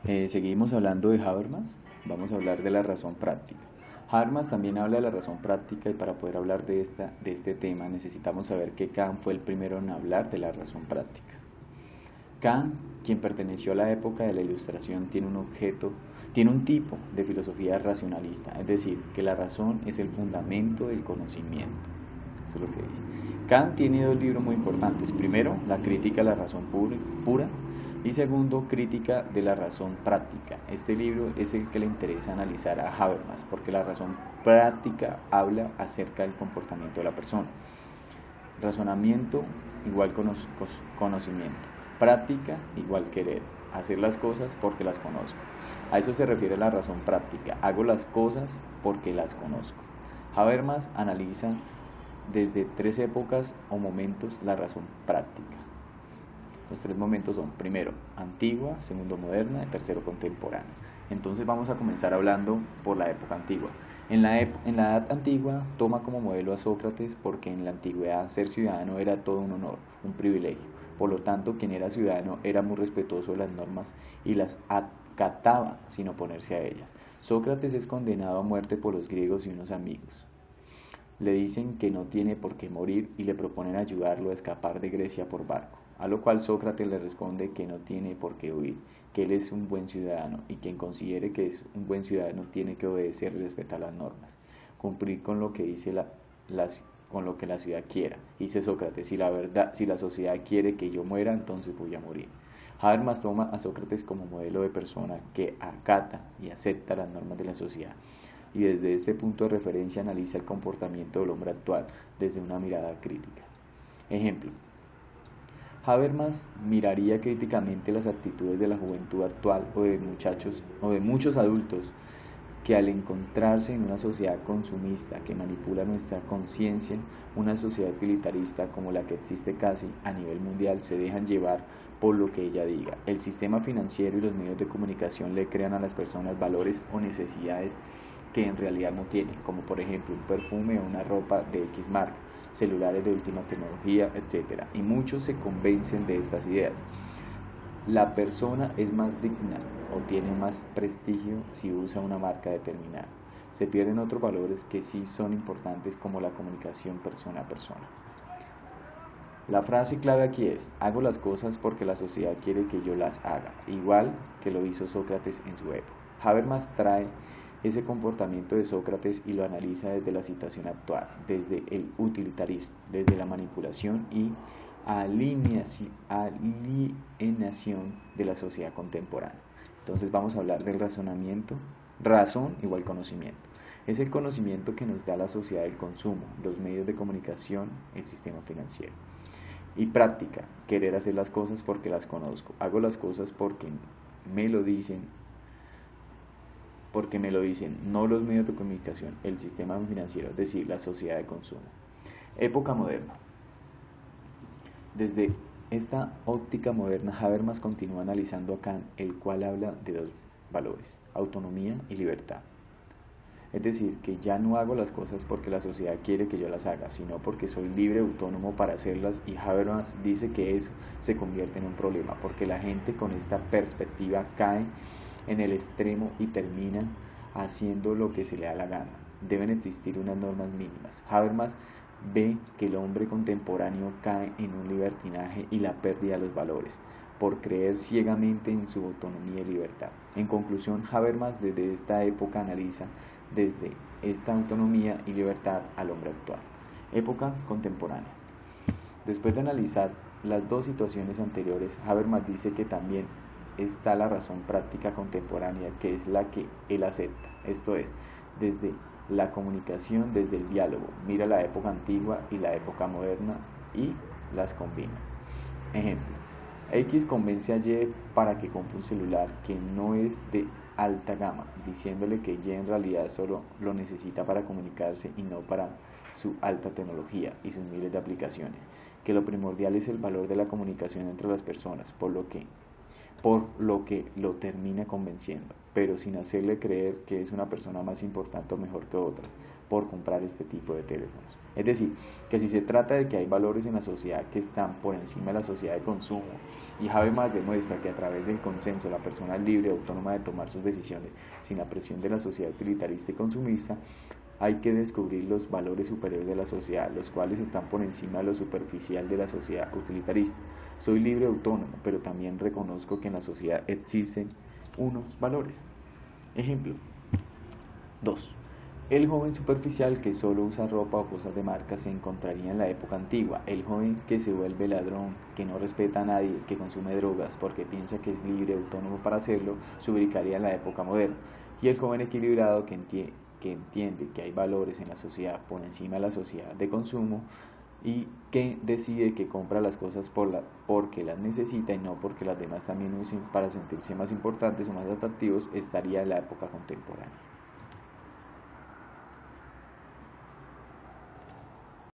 Seguimos hablando de Habermas, vamos a hablar de la razón práctica. Habermas también habla de la razón práctica y para poder hablar de este tema necesitamos saber que Kant fue el primero en hablar de la razón práctica. Kant, quien perteneció a la época de la Ilustración, tiene un tipo de filosofía racionalista, es decir, que la razón es el fundamento del conocimiento. Eso es lo que dice. Kant tiene dos libros muy importantes. Primero, la crítica a la razón pura y segundo, crítica de la razón práctica. Este libro es el que le interesa analizar a Habermas, porque la razón práctica habla acerca del comportamiento de la persona. Razonamiento igual conocimiento. Práctica igual querer. Hacer las cosas porque las conozco. A eso se refiere la razón práctica. Hago las cosas porque las conozco. Habermas analiza desde tres épocas o momentos la razón práctica. Los tres momentos son, primero, antigua, segundo, moderna y tercero, contemporánea. Entonces vamos a comenzar hablando por la época antigua. En la edad antigua toma como modelo a Sócrates porque en la antigüedad ser ciudadano era todo un honor, un privilegio. Por lo tanto, quien era ciudadano era muy respetuoso de las normas y las acataba sin oponerse a ellas. Sócrates es condenado a muerte por los griegos y unos amigos. Le dicen que no tiene por qué morir y le proponen ayudarlo a escapar de Grecia por barco, a lo cual Sócrates le responde que no tiene por qué huir, que él es un buen ciudadano y quien considere que es un buen ciudadano tiene que obedecer y respetar las normas, cumplir con lo que dice con lo que la ciudad quiera. Dice Sócrates, si la sociedad quiere que yo muera, entonces voy a morir. Habermas toma a Sócrates como modelo de persona que acata y acepta las normas de la sociedad y desde este punto de referencia analiza el comportamiento del hombre actual desde una mirada crítica. Ejemplo, Habermas miraría críticamente las actitudes de la juventud actual o de muchos adultos que al encontrarse en una sociedad consumista que manipula nuestra conciencia, una sociedad utilitarista como la que existe casi a nivel mundial, se dejan llevar por lo que ella diga. El sistema financiero y los medios de comunicación le crean a las personas valores o necesidades que en realidad no tienen, como por ejemplo un perfume o una ropa de X marca, celulares de última tecnología, etc. Y muchos se convencen de estas ideas. La persona es más digna o tiene más prestigio si usa una marca determinada. Se pierden otros valores que sí son importantes como la comunicación persona a persona. La frase clave aquí es, hago las cosas porque la sociedad quiere que yo las haga, igual que lo hizo Sócrates en su época. Habermas trae ese comportamiento de Sócrates y lo analiza desde la situación actual, desde el utilitarismo, desde la manipulación y alienación de la sociedad contemporánea. Entonces vamos a hablar del razonamiento, razón igual conocimiento. Es el conocimiento que nos da la sociedad del consumo, los medios de comunicación, el sistema financiero. Y práctica, querer hacer las cosas porque las conozco. Hago las cosas me lo dicen, porque me lo dicen, no los medios de comunicación, el sistema financiero, es decir, la sociedad de consumo. Época moderna. Desde esta óptica moderna, Habermas continúa analizando a Kant, el cual habla de dos valores, autonomía y libertad. Es decir, que ya no hago las cosas porque la sociedad quiere que yo las haga, sino porque soy libre, autónomo para hacerlas, y Habermas dice que eso se convierte en un problema, porque la gente con esta perspectiva cae en el extremo y termina haciendo lo que se le da la gana. Deben existir unas normas mínimas. Habermas ve que el hombre contemporáneo cae en un libertinaje y la pérdida de los valores, por creer ciegamente en su autonomía y libertad. En conclusión, Habermas desde esta época analiza desde esta autonomía y libertad al hombre actual. Época contemporánea. Después de analizar las dos situaciones anteriores, Habermas dice que también está la razón práctica contemporánea, que es la que él acepta, esto es, desde la comunicación, desde el diálogo, mira la época antigua y la época moderna y las combina. Ejemplo, X convence a Y para que compre un celular que no es de alta gama, diciéndole que Y en realidad solo lo necesita para comunicarse y no para su alta tecnología y sus miles de aplicaciones, que lo primordial es el valor de la comunicación entre las personas, por lo que lo termina convenciendo, pero sin hacerle creer que es una persona más importante o mejor que otras, por comprar este tipo de teléfonos. Es decir, que si se trata de que hay valores en la sociedad que están por encima de la sociedad de consumo, y Habermas demuestra que a través del consenso la persona es libre y autónoma de tomar sus decisiones sin la presión de la sociedad utilitarista y consumista, hay que descubrir los valores superiores de la sociedad, los cuales están por encima de lo superficial de la sociedad utilitarista. Soy libre y autónomo, pero también reconozco que en la sociedad existen unos valores. Ejemplo 2. El joven superficial que solo usa ropa o cosas de marca se encontraría en la época antigua. El joven que se vuelve ladrón, que no respeta a nadie, que consume drogas porque piensa que es libre y autónomo para hacerlo, se ubicaría en la época moderna. Y el joven equilibrado que entiende que hay valores en la sociedad por encima de la sociedad de consumo y que decide que compra las cosas porque las necesita y no porque las demás también usen para sentirse más importantes o más atractivos, estaría en la época contemporánea.